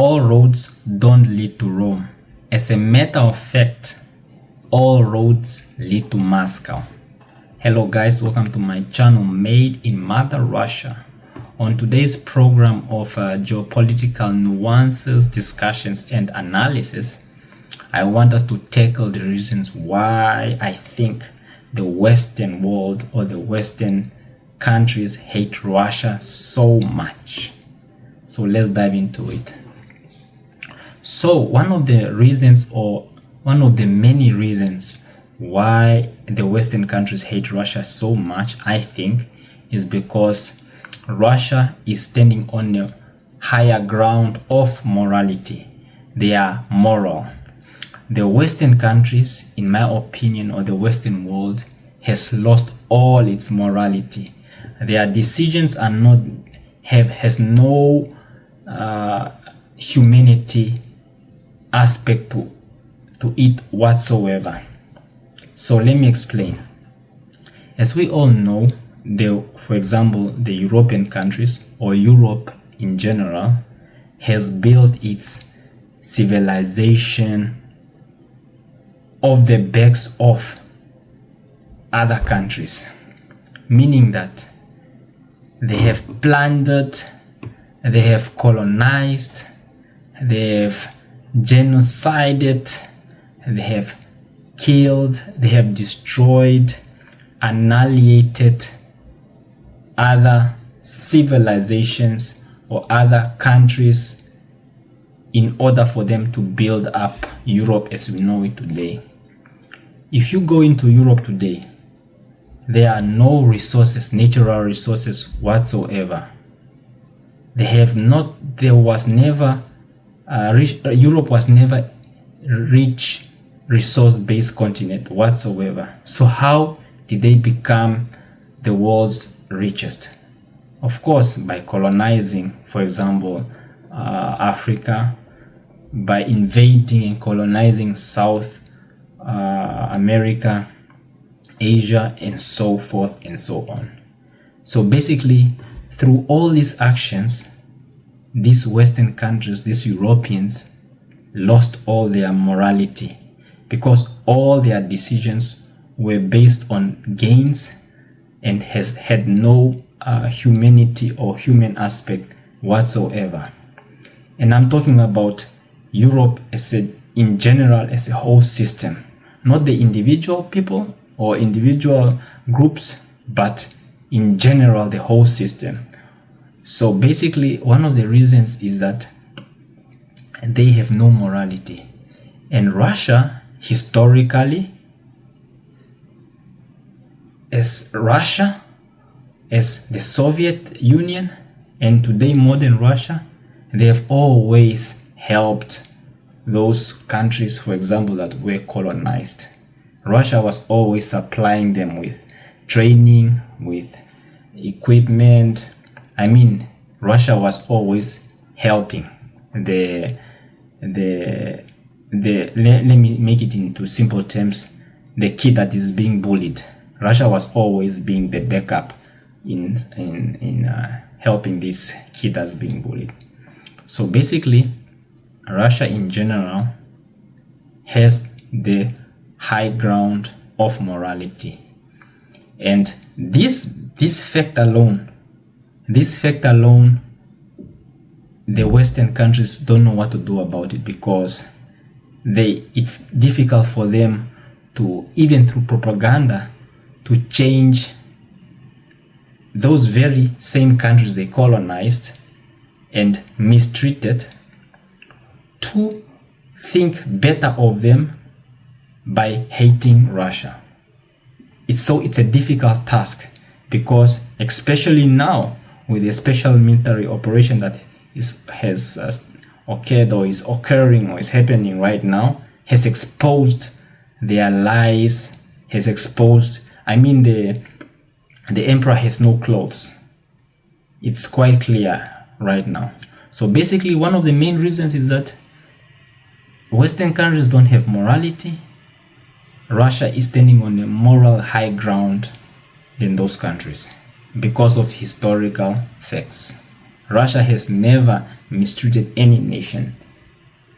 all roads don't lead to Rome. As a matter of fact, all roads lead to Moscow. Hello guys, welcome to my channel Made in Mother Russia. On today's program of geopolitical nuances, discussions and analysis, I want us to tackle the reasons why I think the Western world or the Western countries hate Russia so much. So let's dive into it. So one of the reasons, or one of the many reasons why the Western countries hate Russia so much, I think, is because Russia is standing on the higher ground of morality. They are moral. The Western countries, in my opinion, or the Western world, has lost all its morality. Their decisions are not has no humanity aspect to it whatsoever. So let me explain. As we all know, for example, the European countries or Europe in general has built its civilization off the backs of other countries, meaning that they have plundered, they have colonized, they have genocided, they have killed, they have destroyed, annihilated other civilizations or other countries in order for them to build up Europe as we know it today. If you go into Europe today, there are no resources, natural resources whatsoever. Europe was never a rich resource-based continent whatsoever. So how did they become the world's richest? Of course, by colonizing, for example, Africa, by invading and colonizing South America, Asia, and so forth and so on. So basically, through all these actions, these Western countries, these Europeans, lost all their morality because all their decisions were based on gains and had no humanity or human aspect whatsoever. And I'm talking about Europe in general as a whole system, not the individual people or individual groups, but in general the whole system. So basically, one of the reasons is that they have no morality. And Russia, historically, as the Soviet Union, and today modern Russia, they have always helped those countries, for example, that were colonized. Russia was always supplying them with training, with equipment. I mean, Russia was always helping let me make it into simple terms, the kid that is being bullied. Russia was always being the backup in helping this kid that's being bullied. So basically, Russia in general has the high ground of morality, and this fact alone, the Western countries don't know what to do about it, because it's difficult for them to, even through propaganda, to change those very same countries they colonized and mistreated to think better of them by hating Russia. It's a difficult task, because especially now with the special military operation that has occurred or is occurring or is happening right now, has exposed their lies, has exposed, I mean, the emperor has no clothes. It's quite clear right now. So basically, one of the main reasons is that Western countries don't have morality. Russia is standing on a moral high ground than those countries because of historical facts, Russia has never mistreated any nation.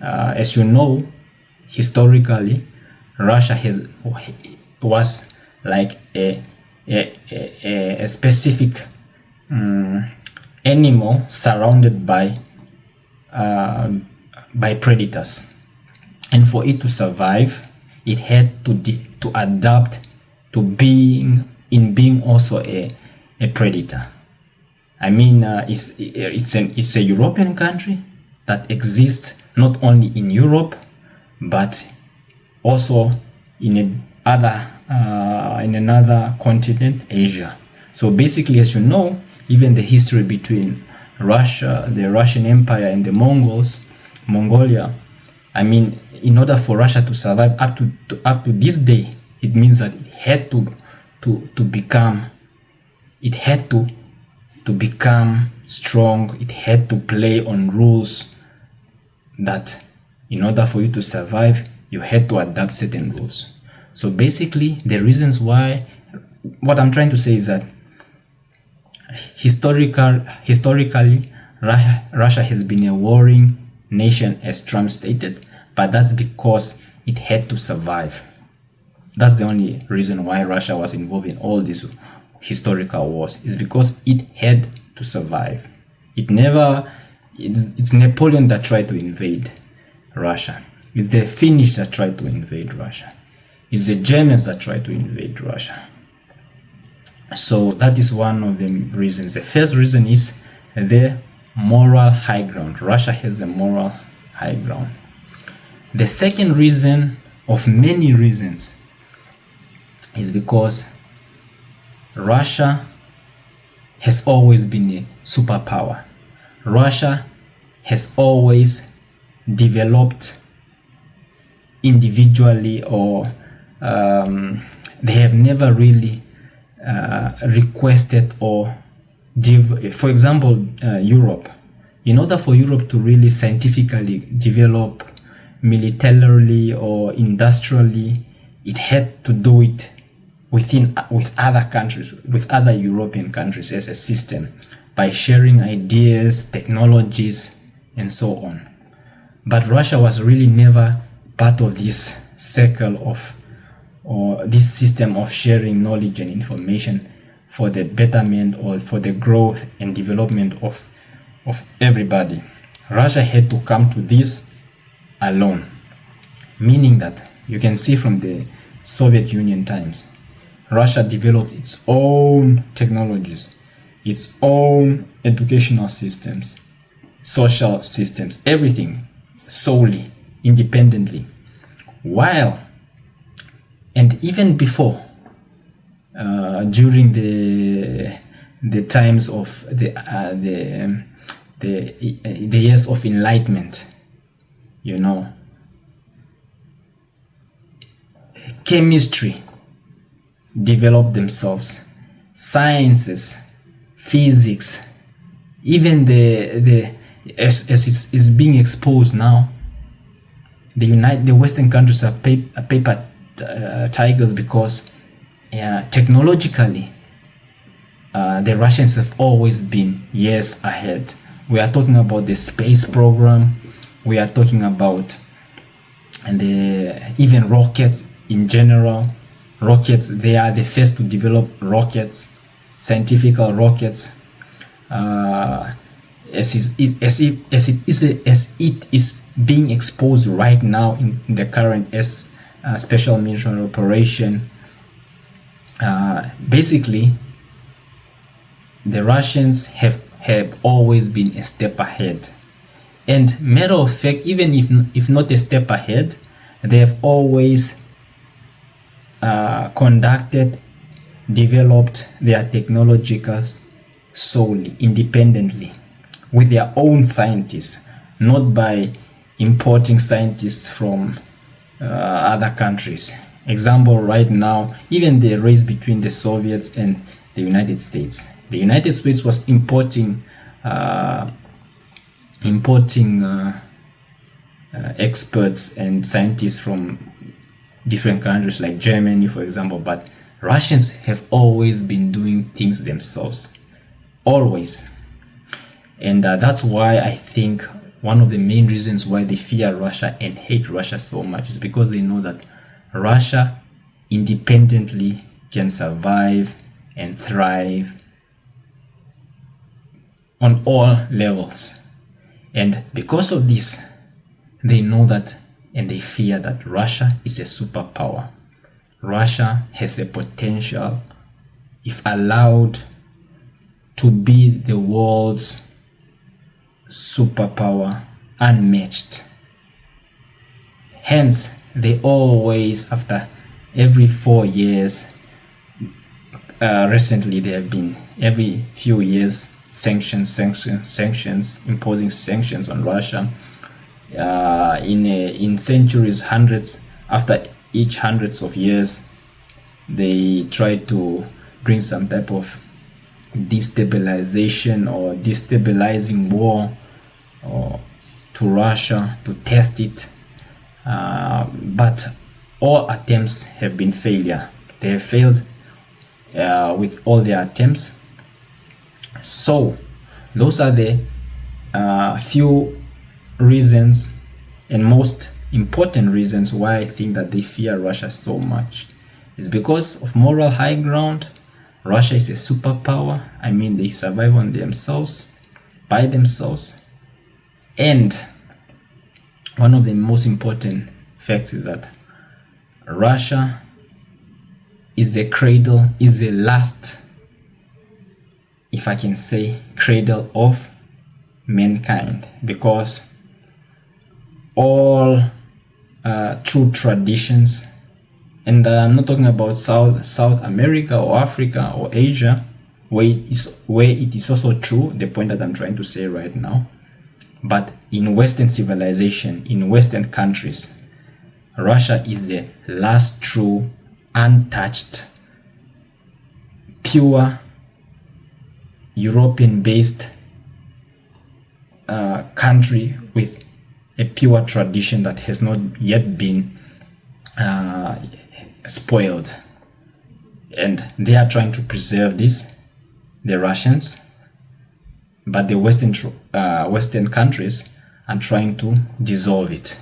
As you know, historically, Russia was like a specific animal surrounded by predators, and for it to survive, it had to adapt to being also a predator. I mean, it's a European country that exists not only in Europe but also in another continent, Asia. So basically, as you know, even the history between Russia, the Russian Empire, and the Mongolia, I mean, in order for Russia to survive up to this day, it means that it had to become strong. It had to play on rules that, in order for you to survive, you had to adapt certain rules. So basically, the reasons why, what I'm trying to say is that historically, Russia has been a warring nation, as Trump stated, but that's because it had to survive. That's the only reason why Russia was involved in all these historical wars, is because it had to survive. It's Napoleon that tried to invade Russia. It's the Finnish that tried to invade Russia. It's the Germans that tried to invade Russia. So that is one of the reasons. The first reason is the moral high ground. Russia has the moral high ground. The second reason, of many reasons, is because Russia has always been a superpower. Russia has always developed individually, or they have never really requested or for example, Europe. In order for Europe to really scientifically develop militarily or industrially, it had to do it with other countries, with other European countries as a system, by sharing ideas, technologies, and so on. But Russia was really never part of this circle or this system of sharing knowledge and information for the betterment or for the growth and development of everybody. Russia had to come to this alone, meaning that you can see from the Soviet Union times, Russia developed its own technologies, its own educational systems, social systems, everything solely, independently. And even before, during the times of the years of enlightenment, chemistry developed themselves, sciences, physics, even as it's being exposed now. The Western countries are paper tigers because technologically the Russians have always been years ahead. We are talking about the space program. We are talking about even rockets in general. Rockets, they are the first to develop rockets, scientific rockets. As it is being exposed right now in the current special military operation. Basically, the Russians have always been a step ahead, and matter of fact, even if not a step ahead, they have always developed their technologicals solely, independently, with their own scientists, not by importing scientists from other countries. Example, right now, even the race between the Soviets and the United States. The United States was importing experts and scientists from different countries like Germany, for example, but Russians have always been doing things themselves, always. And that's why I think one of the main reasons why they fear Russia and hate Russia so much is because they know that Russia independently can survive and thrive on all levels. And because of this, they know that and they fear that Russia is a superpower. Russia has the potential, if allowed, to be the world's superpower, unmatched. Hence, they always, after every 4 years, recently there have been every few years sanctions, imposing sanctions on Russia. In centuries, hundreds, after each hundreds of years, they try to bring some type of destabilization or destabilizing war to Russia to test it, but all attempts have been failure. They have failed with all their attempts. So those are the few reasons and most important reasons why I think that they fear Russia so much. It's because of moral high ground. Russia is a superpower. I mean, they survive on themselves, by themselves. And one of the most important facts is that Russia is the cradle, is the last, if I can say, cradle of mankind, because all true traditions, and I'm not talking about South America or Africa or Asia, where it is also true, the point that I'm trying to say right now, but in Western civilization, in Western countries, Russia is the last true, untouched, pure, European-based country with a pure tradition that has not yet been spoiled. And they are trying to preserve this, the Russians, but the Western countries are trying to dissolve it.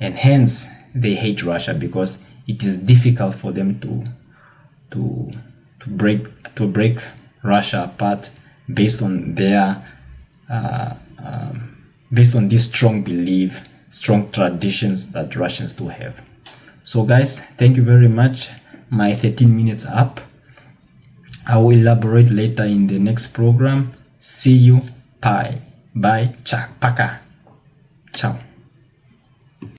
And hence, they hate Russia because it is difficult for them to break Russia apart based on their based on this strong belief, strong traditions that Russians do have. So guys, thank you very much. My 13 minutes up. I will elaborate later in the next program. See you. Bye. Bye. Chak. Paka.